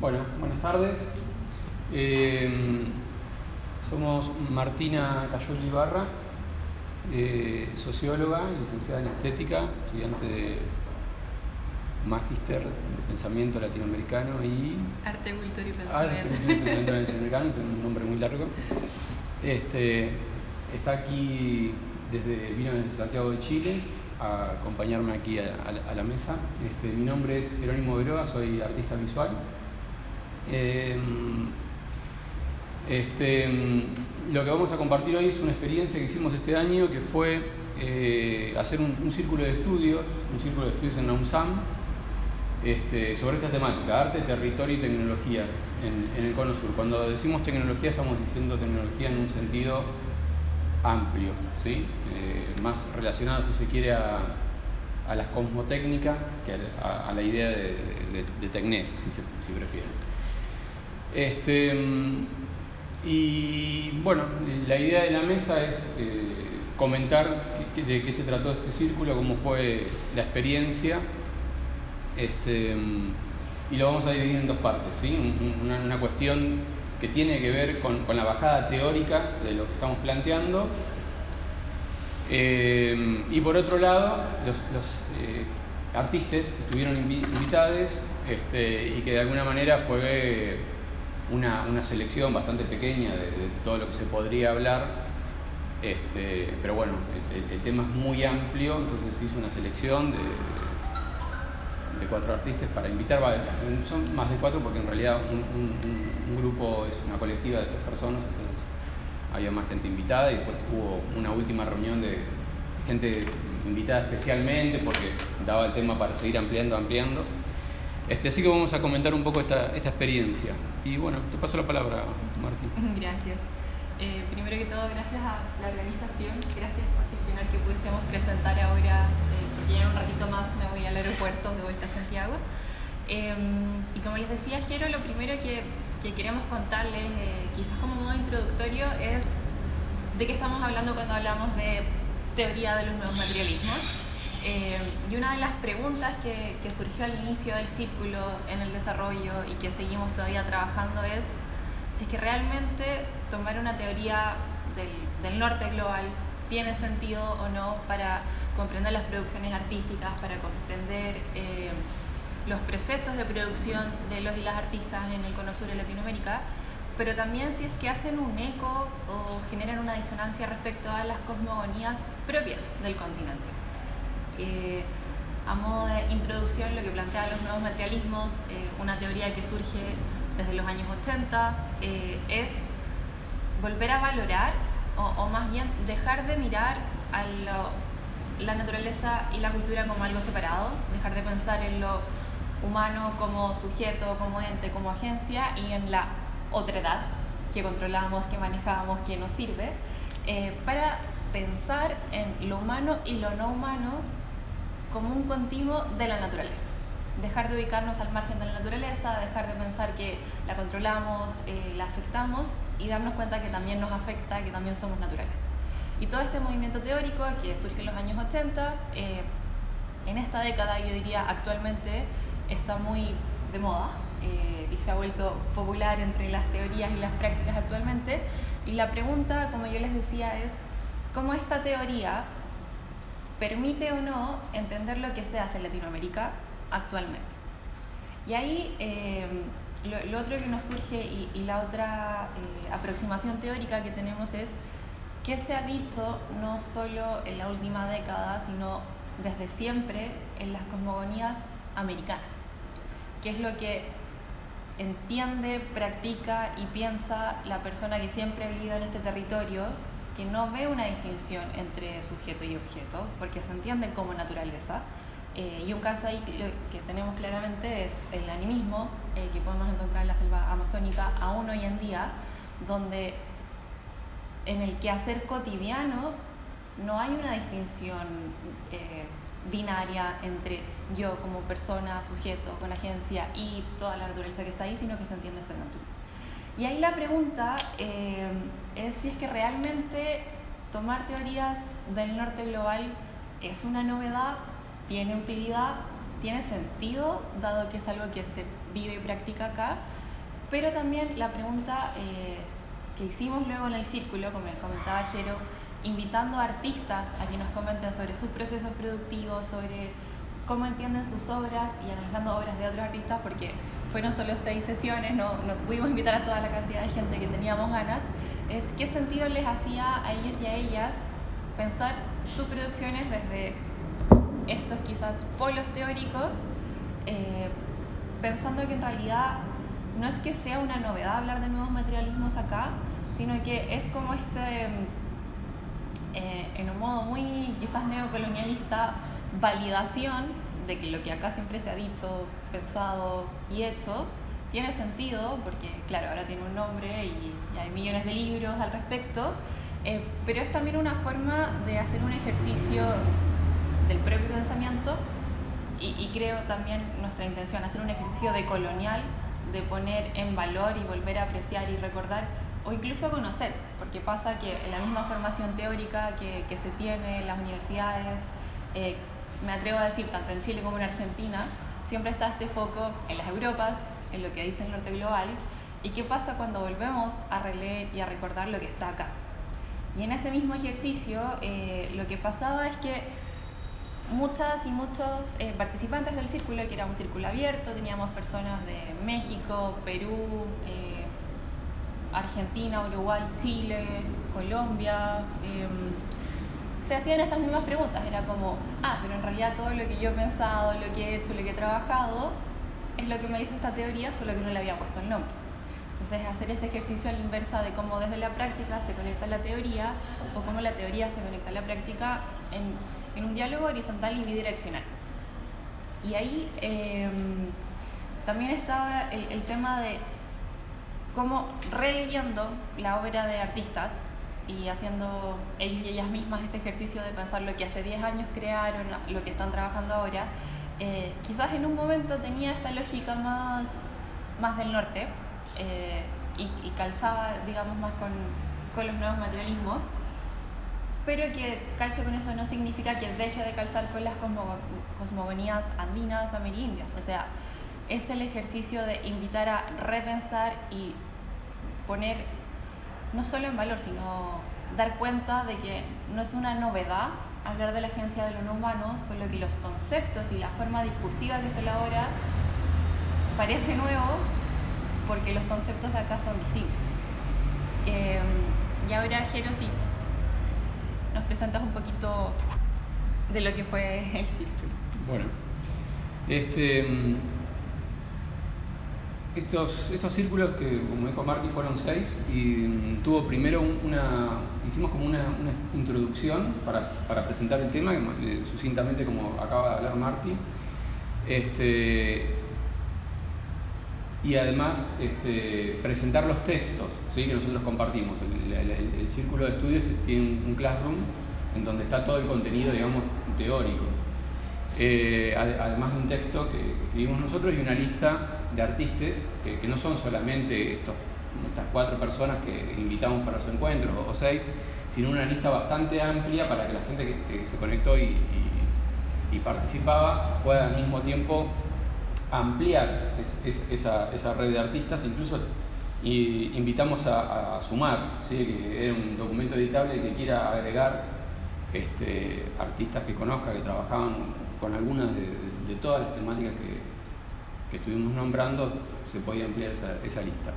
Bueno, buenas tardes. Somos Martina Cayoli Ibarra, socióloga y licenciada en estética, estudiante de Magíster de Pensamiento Latinoamericano y Arte, Cultura y Arte, Pensamiento. Cultura y Pensamiento Latinoamericano, tiene un nombre muy largo. Está aquí vino desde Santiago de Chile a acompañarme aquí a la mesa. Mi nombre es Jerónimo Beroa, soy artista visual. Lo que vamos a compartir hoy es una experiencia que hicimos este año, que fue hacer un círculo de estudios en la UNSAM, sobre esta temática, arte, territorio y tecnología en el Cono Sur. Cuando decimos tecnología, estamos diciendo tecnología en un sentido amplio, ¿sí? Más relacionado, si se quiere, a las cosmotécnicas que a la idea de Tecnet, si prefieren. Y bueno, la idea de la mesa es comentar de qué se trató este círculo, cómo fue la experiencia, y lo vamos a dividir en dos partes, ¿sí? Una cuestión que tiene que ver con la bajada teórica de lo que estamos planteando, y por otro lado los artistas estuvieron invitados, y que de alguna manera fue una selección bastante pequeña de todo lo que se podría hablar, pero bueno, el tema es muy amplio, entonces se hizo una selección de 4 artistas para invitar. Son más de 4 porque en realidad un grupo es una colectiva de 3 personas, entonces había más gente invitada, y después hubo una última reunión de gente invitada especialmente porque daba el tema para seguir ampliando. Así que vamos a comentar un poco esta experiencia. Y bueno, te paso la palabra, Martín. Gracias. Primero que todo, gracias a la organización, gracias por gestionar que pudiésemos presentar ahora, porque ya en un ratito más me voy al aeropuerto de vuelta a Santiago. Y como les decía, Jero, lo primero que queremos contarles, quizás como modo introductorio, es de qué estamos hablando cuando hablamos de teoría de los nuevos materialismos. Y una de las preguntas que surgió al inicio del círculo, en el desarrollo y que seguimos todavía trabajando, es si es que realmente tomar una teoría del norte global tiene sentido o no para comprender las producciones artísticas, para comprender los procesos de producción de los y las artistas en el Cono Sur de Latinoamérica, pero también si es que hacen un eco o generan una disonancia respecto a las cosmogonías propias del continente. A modo de introducción, lo que plantea los nuevos materialismos, una teoría que surge desde los años 80, es volver a valorar, o más bien dejar de mirar a la naturaleza y la cultura como algo separado, dejar de pensar en lo humano como sujeto, como ente, como agencia, y en la otredad que controlamos, que manejamos, que nos sirve, para pensar en lo humano y lo no humano como un continuo de la naturaleza. Dejar de ubicarnos al margen de la naturaleza, dejar de pensar que la controlamos, la afectamos, y darnos cuenta que también nos afecta, que también somos naturales. Y todo este movimiento teórico que surge en los años 80, en esta década, yo diría actualmente, está muy de moda, y se ha vuelto popular entre las teorías y las prácticas actualmente. Y la pregunta, como yo les decía, es cómo esta teoría permite o no entender lo que se hace en Latinoamérica actualmente. Y ahí lo otro que nos surge, y la otra aproximación teórica que tenemos, es qué se ha dicho no solo en la última década, sino desde siempre en las cosmogonías americanas. ¿Qué es lo que entiende, practica y piensa la persona que siempre ha vivido en este territorio, que no ve una distinción entre sujeto y objeto, porque se entienden como naturaleza? Y un caso ahí que tenemos claramente es el animismo, que podemos encontrar en la selva amazónica aún hoy en día, donde en el quehacer cotidiano no hay una distinción binaria entre yo como persona, sujeto, con agencia, y toda la naturaleza que está ahí, sino que se entiende esa naturaleza. Y ahí la pregunta es si es que realmente tomar teorías del norte global es una novedad, tiene utilidad, tiene sentido, dado que es algo que se vive y practica acá, pero también la pregunta que hicimos luego en el círculo, como les comentaba Jero, invitando a artistas a que nos comenten sobre sus procesos productivos, sobre cómo entienden sus obras y analizando obras de otros artistas, porque fueron solo 6 sesiones, no pudimos invitar a toda la cantidad de gente que teníamos ganas, es qué sentido les hacía a ellos y a ellas pensar sus producciones desde estos quizás polos teóricos, pensando que en realidad no es que sea una novedad hablar de nuevos materialismos acá, sino que es como en un modo muy quizás neocolonialista, validación de que lo que acá siempre se ha dicho, pensado y hecho tiene sentido, porque claro, ahora tiene un nombre y hay millones de libros al respecto, pero es también una forma de hacer un ejercicio del propio pensamiento y creo también nuestra intención, hacer un ejercicio decolonial, de poner en valor y volver a apreciar y recordar o incluso conocer, porque pasa que en la misma formación teórica que se tiene en las universidades, me atrevo a decir tanto en Chile como en Argentina, siempre está este foco en las Europas, en lo que dice el norte global, y qué pasa cuando volvemos a releer y a recordar lo que está acá. Y en ese mismo ejercicio lo que pasaba es que muchas y muchos participantes del círculo, que era un círculo abierto, teníamos personas de México, Perú, Argentina, Uruguay, Chile, Colombia, se hacían estas mismas preguntas, era como, pero en realidad todo lo que yo he pensado, lo que he hecho, lo que he trabajado, es lo que me dice esta teoría, solo que no le había puesto el nombre. Entonces, hacer ese ejercicio a la inversa de cómo desde la práctica se conecta la teoría o cómo la teoría se conecta a la práctica en un diálogo horizontal y bidireccional. Y ahí también estaba el tema de cómo releyendo la obra de artistas y haciendo ellos y ellas mismas este ejercicio de pensar lo que hace 10 años crearon, lo que están trabajando ahora, quizás en un momento tenía esta lógica más del norte y calzaba, digamos, más con los nuevos materialismos, pero que calce con eso no significa que deje de calzar con las cosmogonías andinas amerindias. O sea, es el ejercicio de invitar a repensar y poner no solo en valor, sino dar cuenta de que no es una novedad hablar de la agencia de lo no humano, solo que los conceptos y la forma discursiva que se elabora parece nuevo porque los conceptos de acá son distintos. Y ahora, Jero, si nos presentas un poquito de lo que fue el círculo. Bueno, estos círculos que, como dijo Marty, fueron 6 y tuvo primero hicimos como una introducción para presentar el tema, sucintamente como acaba de hablar Marty, y además presentar los textos, ¿sí?, que nosotros compartimos. El círculo de estudios tiene un classroom en donde está todo el contenido, digamos, teórico. Además de un texto que escribimos nosotros y una lista de artistas que no son solamente estas 4 personas que invitamos para su encuentro, o 6, sino una lista bastante amplia para que la gente que se conectó y participaba pueda al mismo tiempo ampliar esa red de artistas. Incluso invitamos a sumar, ¿sí?, que era un documento editable que quiera agregar artistas que conozca, que trabajaban con algunas de todas las temáticas que estuvimos nombrando, se podía ampliar esa lista.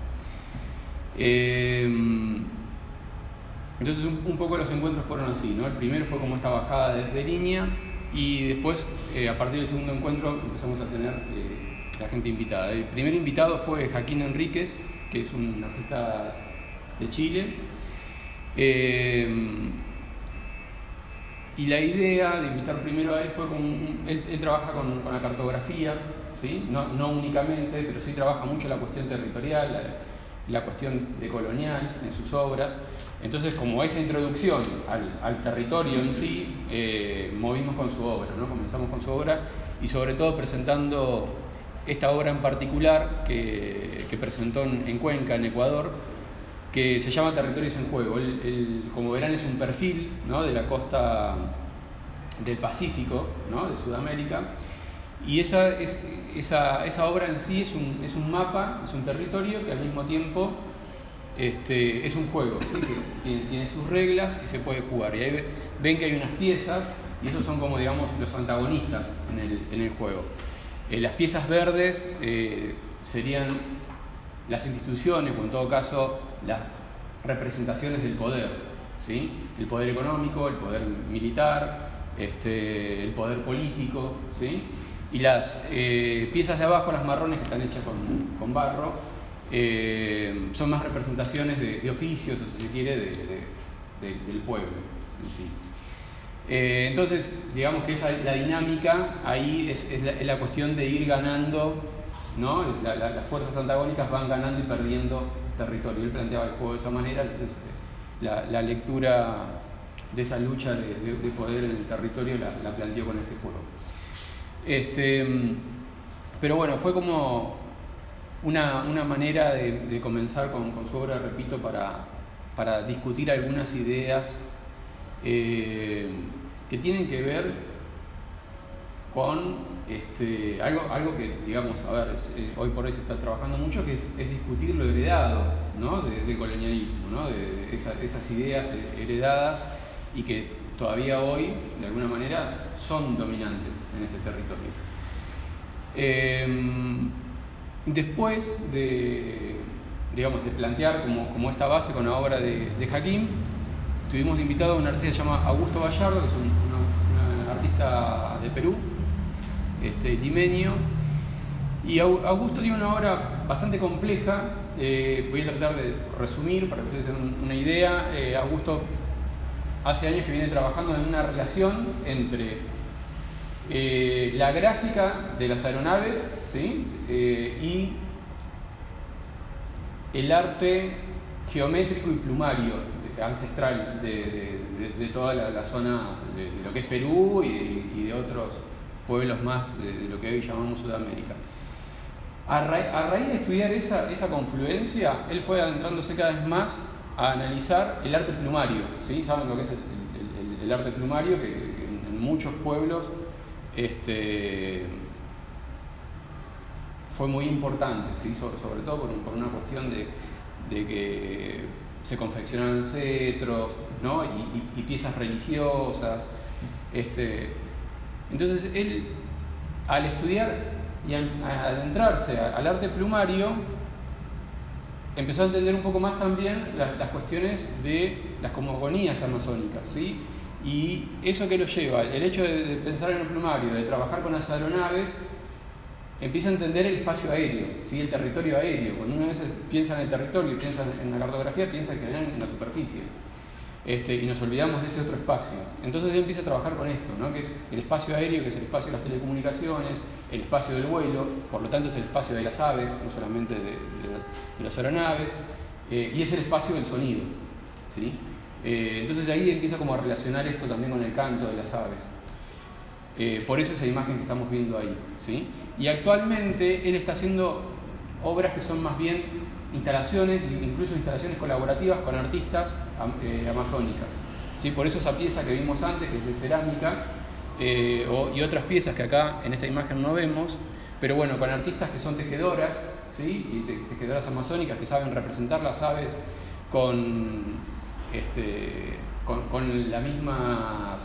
Entonces un poco los encuentros fueron así, ¿no? El primero fue como esta bajada de línea y después, a partir del segundo encuentro, empezamos a tener la gente invitada. El primer invitado fue Joaquín Enríquez, que es un artista de Chile. Y la idea de invitar primero a él fue él trabaja con la cartografía, ¿sí? No únicamente, pero sí trabaja mucho la cuestión territorial, la cuestión decolonial en sus obras. Entonces, como esa introducción al territorio en sí, movimos con su obra, ¿no? Comenzamos con su obra y sobre todo presentando esta obra en particular que presentó en Cuenca, en Ecuador, que se llama Territorios en Juego. Como verán, es un perfil, ¿no?, de la costa del Pacífico, ¿no?, de Sudamérica, Y esa obra en sí es un mapa, es un territorio que al mismo tiempo es un juego, ¿sí? Que tiene sus reglas y se puede jugar. Y ahí ven que hay unas piezas y esos son como, digamos, los antagonistas en el juego. Las piezas verdes serían las instituciones, o en todo caso las representaciones del poder, ¿sí? El poder económico, el poder militar, el poder político, ¿sí? Y las piezas de abajo, las marrones, que están hechas con barro, son más representaciones de oficios, o si se quiere, del pueblo en sí. Entonces, digamos que la dinámica ahí es la cuestión de ir ganando, ¿no? Las fuerzas antagónicas van ganando y perdiendo territorio. Él planteaba el juego de esa manera, entonces la lectura de esa lucha de poder en el territorio la planteó con este juego. Pero bueno, fue como una manera de comenzar con su obra, repito, para discutir algunas ideas que tienen que ver con algo que, digamos, hoy por hoy se está trabajando mucho, que es discutir lo heredado, ¿no? del colonialismo, ¿no? de esas ideas heredadas y que todavía hoy, de alguna manera, son dominantes en este territorio. Después de plantear como esta base con la obra de Hakim, tuvimos de invitado a un artista que se llama Augusto Gallardo, que es un artista de Perú, limeño. Y Augusto tiene una obra bastante compleja. Voy a tratar de resumir para que ustedes tengan una idea. Augusto hace años que viene trabajando en una relación entre la gráfica de las aeronaves, ¿sí? Y el arte geométrico y plumario ancestral de toda la zona de lo que es Perú y de otros pueblos más de lo que hoy llamamos Sudamérica. A raíz de estudiar esa confluencia, él fue adentrándose cada vez más a analizar el arte plumario, ¿sí? ¿Saben lo que es el arte plumario? Que en muchos pueblos fue muy importante, ¿sí? Sobre todo por una cuestión de que se confeccionaban cetros, ¿no? y piezas religiosas. Entonces él, al estudiar y adentrarse al arte plumario, empezó a entender un poco más también las cuestiones de las cosmogonías amazónicas, ¿sí? Y eso que lo lleva, el hecho de pensar en el plumario, de trabajar con las aeronaves, empieza a entender el espacio aéreo, ¿sí? El territorio aéreo. Cuando uno a veces piensa en el territorio y piensa en la cartografía, piensa que en la superficie. Y nos olvidamos de ese otro espacio. Entonces él empieza a trabajar con esto, ¿no? Que es el espacio aéreo, que es el espacio de las telecomunicaciones, el espacio del vuelo, por lo tanto es el espacio de las aves, no solamente de las aeronaves, y es el espacio del sonido, ¿sí? Entonces ahí empieza como a relacionar esto también con el canto de las aves. Por eso esa imagen que estamos viendo ahí, ¿sí? Y actualmente él está haciendo obras que son más bien instalaciones, incluso instalaciones colaborativas con artistas amazónicas, ¿sí? Por eso esa pieza que vimos antes, que es de cerámica, y otras piezas que acá en esta imagen no vemos, pero bueno, con artistas que son tejedoras, ¿sí? Y tejedoras amazónicas que saben representar las aves con la misma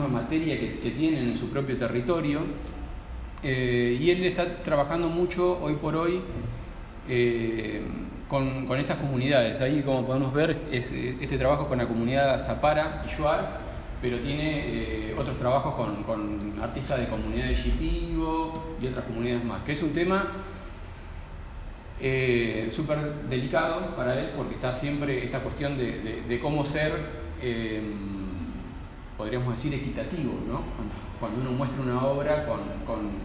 materia que tienen en su propio territorio. Y él está trabajando mucho hoy por hoy con estas comunidades. Ahí, como podemos ver, este trabajo con la comunidad Zapara y Shuar, pero tiene otros trabajos con artistas de comunidades Shipibo y otras comunidades más, que es un tema súper delicado para él, porque está siempre esta cuestión de cómo ser, podríamos decir, equitativo, ¿no? Cuando uno muestra una obra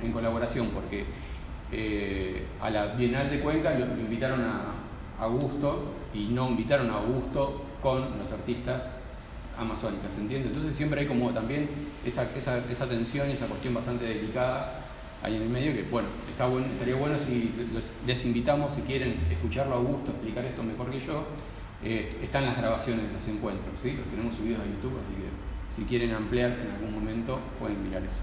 en colaboración, porque a la Bienal de Cuenca lo invitaron a Augusto y no invitaron a Augusto con los artistas amazónicas, ¿entiendes? Entonces siempre hay como también esa tensión y esa cuestión bastante delicada ahí en el medio, que bueno, estaría bueno si les invitamos, si quieren escucharlo a Augusto, explicar esto mejor que yo. Están las grabaciones de los encuentros, ¿sí? Los tenemos subidos a YouTube, así que si quieren ampliar en algún momento pueden mirar eso.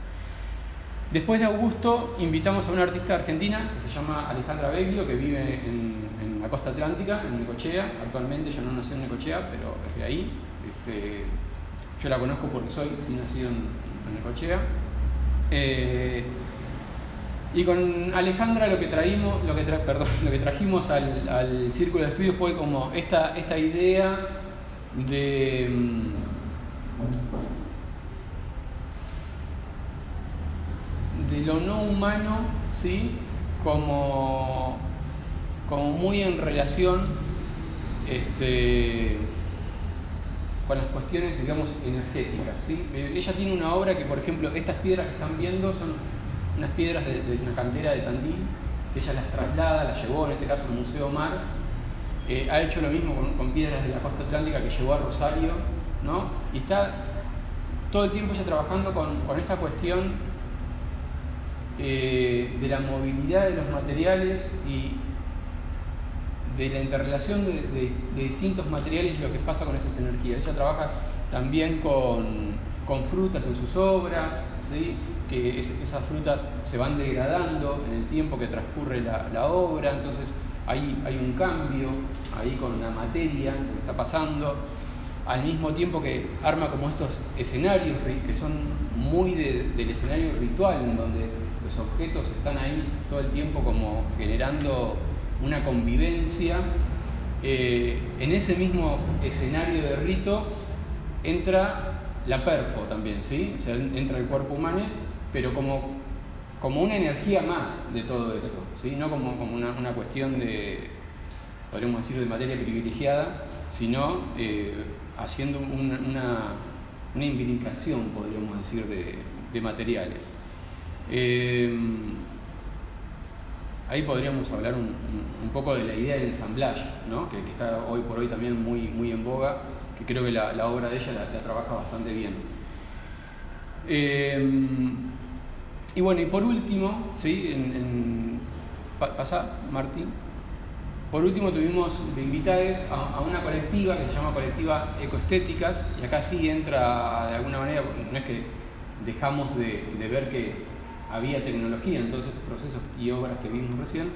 Después de Augusto invitamos a una artista argentina que se llama Alejandra Beglio, que vive en la costa atlántica, en Necochea. Actualmente ella no nació en Necochea, pero es de ahí. Yo la conozco porque sí nacido en Necochea. Y con Alejandra lo que trajimos al círculo de estudio fue como esta idea de lo no humano, ¿sí? como muy en relación con las cuestiones, digamos, energéticas, ¿sí? Ella tiene una obra que, por ejemplo, estas piedras que están viendo son unas piedras de una cantera de Tandil, que ella las traslada, las llevó, en este caso al Museo Mar. Ha hecho lo mismo con piedras de la costa atlántica que llevó a Rosario, ¿no? Y está todo el tiempo ella trabajando con esta cuestión de la movilidad de los materiales y de la interrelación de distintos materiales y lo que pasa con esas energías. Ella trabaja también con frutas en sus obras, ¿sí? Que esas frutas se van degradando en el tiempo que transcurre la obra, entonces hay un cambio ahí con la materia, lo que está pasando, al mismo tiempo que arma como estos escenarios que son muy del escenario ritual, en donde los objetos están ahí todo el tiempo como generando una convivencia. En ese mismo escenario de rito entra la perfo también, ¿sí? O sea, entra el cuerpo humano, pero como una energía más de todo eso, ¿sí? No como una cuestión de, podríamos decir, de materia privilegiada, sino haciendo una imbricación, podríamos decir, de materiales. Ahí podríamos hablar un poco de la idea del ensamblaje, ¿no? que está hoy por hoy también muy en boga, que creo que la obra de ella la trabaja bastante bien. Y bueno, y por último, ¿sí? Pasa, Martín. Por último tuvimos de invitados a una colectiva que se llama Colectiva Ecoestéticas, y acá sí entra de alguna manera, no es que dejamos de ver que había tecnología en todos estos procesos y obras que vimos recién,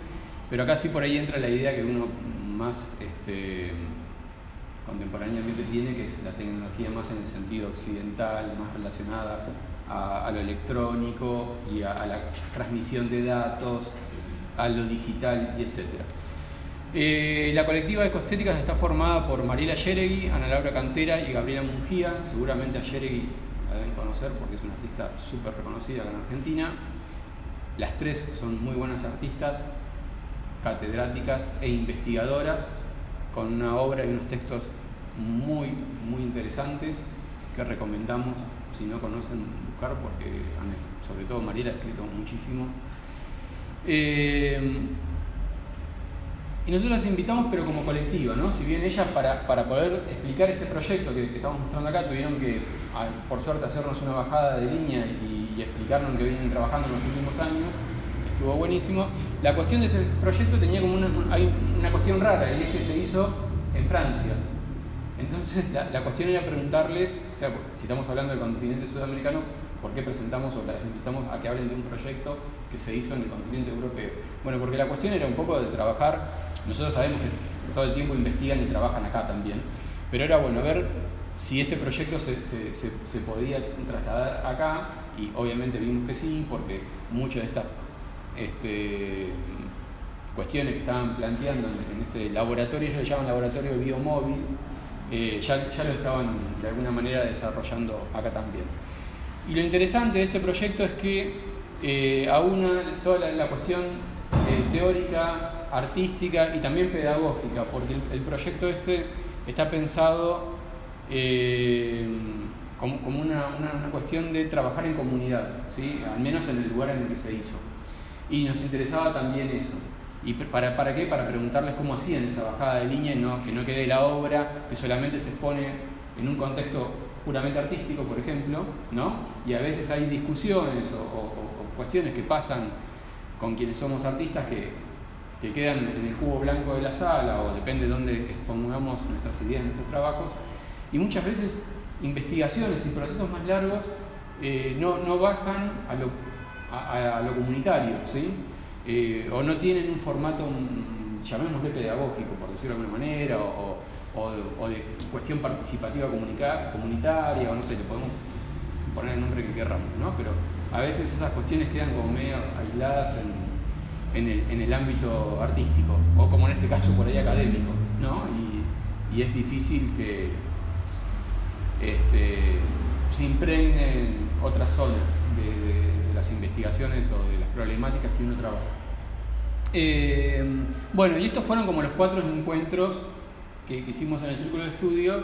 pero acá sí por ahí entra la idea que uno más contemporáneamente tiene, que es la tecnología más en el sentido occidental, más relacionada a lo electrónico y a la transmisión de datos, a lo digital y etc. La colectiva de Ecoestéticas está formada por Mariela Yeregui, Ana Laura Cantera y Gabriela Mungía. Seguramente a Yeregui la deben conocer porque es una artista súper reconocida acá en Argentina. Las tres son muy buenas artistas, catedráticas e investigadoras, con una obra y unos textos muy interesantes que recomendamos, si no conocen, buscar, porque sobre todo Mariela ha escrito muchísimo. Y nosotros las invitamos, pero como colectiva, ¿no? Si bien ellas, para poder explicar este proyecto que estamos mostrando acá, tuvieron que, por suerte, hacernos una bajada de línea y explicarnos lo que vienen trabajando en los últimos años, estuvo buenísimo. La cuestión de este proyecto tenía como hay una cuestión rara, y es que se hizo en Francia. Entonces, la cuestión era preguntarles, o sea, si estamos hablando del continente sudamericano, ¿por qué presentamos o las invitamos a que hablen de un proyecto que se hizo en el continente europeo? Bueno, porque la cuestión era un poco de trabajar. Nosotros sabemos que todo el tiempo investigan y trabajan acá también, pero era bueno ver si este proyecto se podía trasladar acá, y obviamente vimos que sí, porque muchas de estas cuestiones que estaban planteando en este laboratorio, ellos le llaman laboratorio biomóvil, ya lo estaban de alguna manera desarrollando acá también. Y lo interesante de este proyecto es que aúna toda la cuestión teórica, artística y también pedagógica, porque el proyecto está pensado como una cuestión de trabajar en comunidad, ¿sí? Al menos en el lugar en el que se hizo. Y nos interesaba también eso. ¿Y para qué? Para preguntarles cómo hacían esa bajada de línea, que no quede la obra, que solamente se expone en un contexto puramente artístico, por ejemplo, ¿no? Y a veces hay discusiones o cuestiones que pasan con quienes somos artistas que quedan en el cubo blanco de la sala, o depende de dónde expongamos nuestras ideas, nuestros trabajos, y muchas veces investigaciones y procesos más largos no bajan a lo comunitario, ¿sí? O no tienen un formato, llamémosle pedagógico, por decirlo de alguna manera, o de cuestión participativa comunitaria, o no sé, le podemos poner el nombre que queramos, ¿no? Pero a veces esas cuestiones quedan como medio aisladas en el ámbito artístico, o como en este caso por ahí académico, ¿no? Y es difícil que se impregnen otras zonas de las investigaciones o de las problemáticas que uno trabaja. Bueno, y estos fueron como los 4 encuentros que hicimos en el círculo de estudio,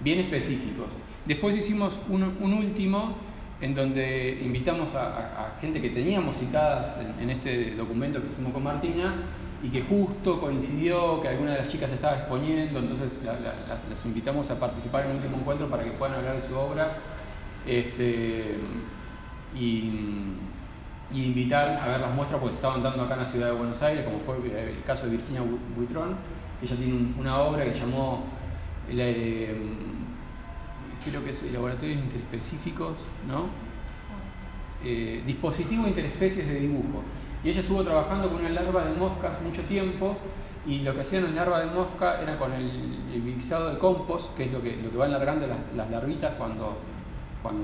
bien específicos. Después hicimos un último en donde invitamos a gente que teníamos citadas en este documento que hicimos con Martina y que justo coincidió que alguna de las chicas estaba exponiendo, entonces las invitamos a participar en el último encuentro para que puedan hablar de su obra y invitar a ver las muestras porque se estaban dando acá en la ciudad de Buenos Aires, como fue el caso de Virginia Buitrón. Ella tiene una obra que llamó creo que es Laboratorios Interespecíficos, ¿no? Dispositivos interespecies de dibujo. Y ella estuvo trabajando con una larva de moscas mucho tiempo, y lo que hacían las larvas de mosca era con el guisado de compost, que es lo que van largando las larvitas cuando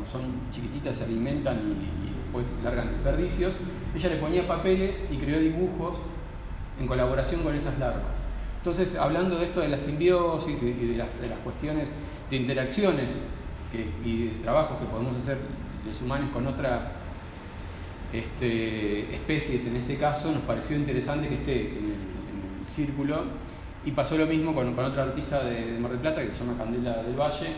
son chiquititas, se alimentan y después largan desperdicios. Ella le ponía papeles y creó dibujos en colaboración con esas larvas. Entonces, hablando de esto de la simbiosis y de las cuestiones de interacciones y de trabajos que podemos hacer los humanos con otras especies, en este caso, nos pareció interesante que esté en el círculo. Y pasó lo mismo con otra artista de Mar del Plata que se llama Candela del Valle,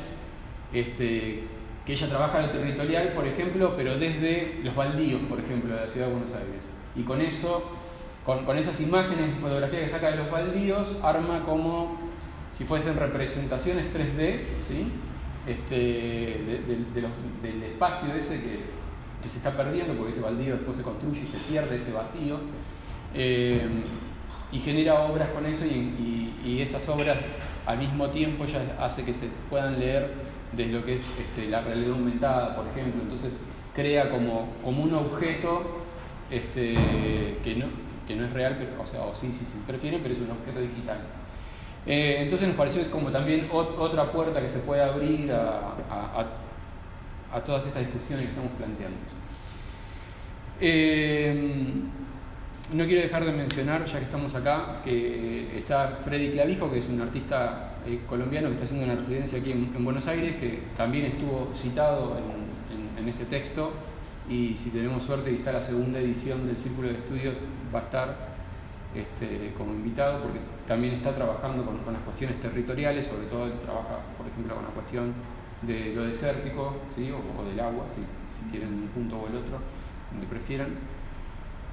que ella trabaja lo territorial, por ejemplo, pero desde los baldíos, por ejemplo, de la ciudad de Buenos Aires. Y con eso, con esas imágenes y fotografías que saca de los baldíos, arma como si fuesen representaciones 3D, ¿sí? Del espacio ese que se está perdiendo, porque ese baldío después se construye y se pierde ese vacío, y genera obras con eso, y esas obras al mismo tiempo ya hace que se puedan leer desde lo que es la realidad aumentada, por ejemplo. Entonces crea como un objeto que no es real, pero, o sí, si prefieren, pero es un objeto digital. Entonces nos pareció como también otra puerta que se puede abrir a todas estas discusiones que estamos planteando. No quiero dejar de mencionar, ya que estamos acá, que está Freddy Clavijo, que es un artista colombiano que está haciendo una residencia aquí en Buenos Aires, que también estuvo citado en este texto, y si tenemos suerte y está la segunda edición del Círculo de Estudios, va a estar como invitado, porque también está trabajando con las cuestiones territoriales. Sobre todo él trabaja, por ejemplo, con la cuestión de lo desértico, ¿sí? o del agua, si quieren un punto o el otro, donde prefieran.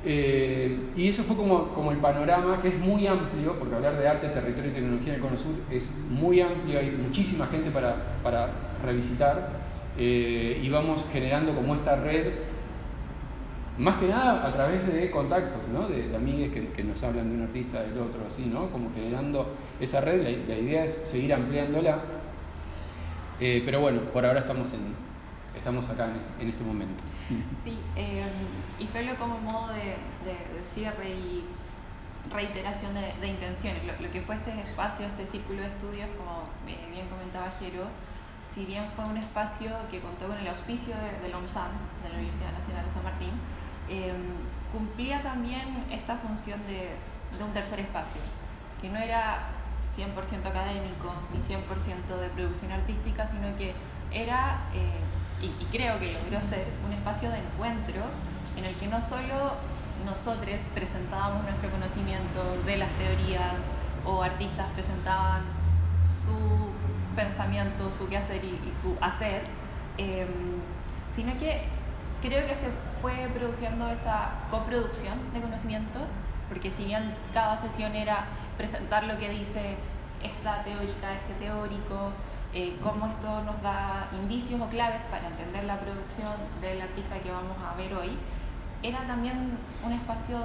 Y eso fue como el panorama, que es muy amplio, porque hablar de arte, territorio y tecnología en el Cono Sur es muy amplio, hay muchísima gente para revisitar, y vamos generando como esta red, más que nada a través de contactos, ¿no? de amigues que nos hablan de un artista, del otro, así, ¿no? Como generando esa red. La idea es seguir ampliándola, pero bueno, por ahora estamos acá en este momento. Sí, y solo como modo de cierre y reiteración de intenciones, lo que fue este espacio, este círculo de estudios, como bien comentaba Jero, si bien fue un espacio que contó con el auspicio de la UNSAM, de la Universidad Nacional de San Martín, cumplía también esta función de un tercer espacio, que no era 100% académico ni 100% de producción artística, sino que era, y creo que logró ser, un espacio de encuentro en el que no solo nosotros presentábamos nuestro conocimiento de las teorías, o artistas presentaban su pensamiento, su quehacer y su hacer, sino que creo que se fue produciendo esa coproducción de conocimiento, porque si bien cada sesión era presentar lo que dice esta teórica, este teórico, cómo esto nos da indicios o claves para entender la producción del artista que vamos a ver hoy, era también un espacio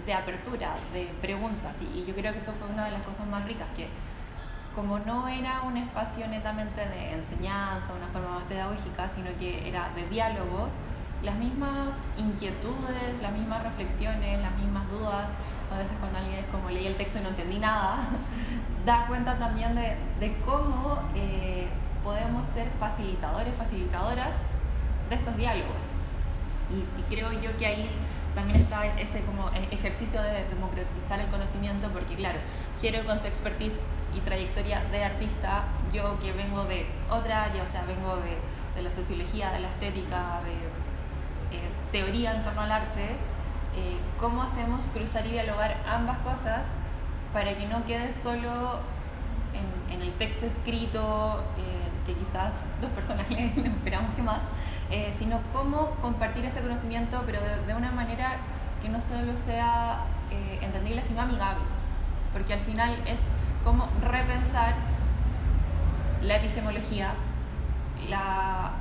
de apertura, de preguntas, y yo creo que eso fue una de las cosas más ricas, que como no era un espacio netamente de enseñanza, una forma más pedagógica, sino que era de diálogo, las mismas inquietudes, las mismas reflexiones, las mismas dudas. A veces cuando alguien es como leí el texto y no entendí nada, da cuenta también de cómo podemos ser facilitadores, facilitadoras de estos diálogos. Y creo yo que ahí también está ese como ejercicio de democratizar el conocimiento, porque claro, Jero con su expertise y trayectoria de artista, yo que vengo de otra área, o sea, vengo de la sociología, de la estética, de teoría en torno al arte, cómo hacemos cruzar y dialogar ambas cosas para que no quede solo en el texto escrito, que quizás 2 personas leen, no esperamos que más, sino cómo compartir ese conocimiento, pero de una manera que no solo sea entendible, sino amigable, porque al final es como repensar la epistemología, la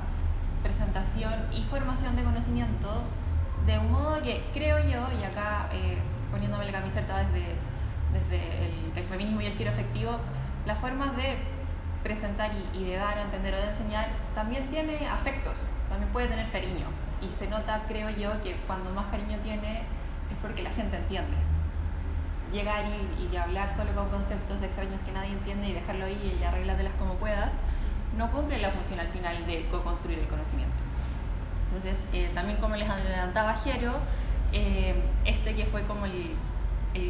presentación y formación de conocimiento de un modo que creo yo, y acá poniéndome la camiseta desde el feminismo y el giro afectivo, las formas de presentar y de dar a entender o de enseñar también tiene afectos, también puede tener cariño, y se nota, creo yo, que cuando más cariño tiene es porque la gente entiende. Llegar y hablar solo con conceptos extraños que nadie entiende y dejarlo ahí y arréglatelas como puedas, no cumple la función al final de co-construir el conocimiento. Entonces, también como les adelantaba Jero, este que fue como el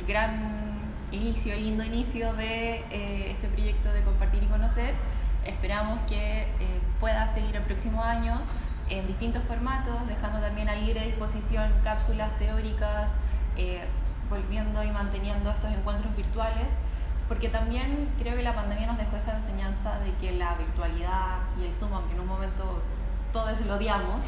gran inicio, el lindo inicio de este proyecto de compartir y conocer, esperamos que pueda seguir el próximo año en distintos formatos, dejando también a libre disposición cápsulas teóricas, volviendo y manteniendo estos encuentros virtuales, porque también creo que la pandemia nos dejó esa enseñanza de que la virtualidad y el Zoom, aunque en un momento todos lo odiamos,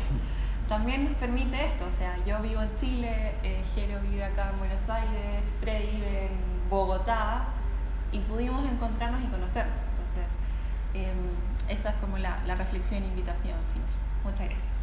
también nos permite esto. O sea, yo vivo en Chile, Jero vive acá en Buenos Aires, Freddy vive en Bogotá, y pudimos encontrarnos y conocernos. Entonces, esa es como la reflexión e invitación final. Muchas gracias.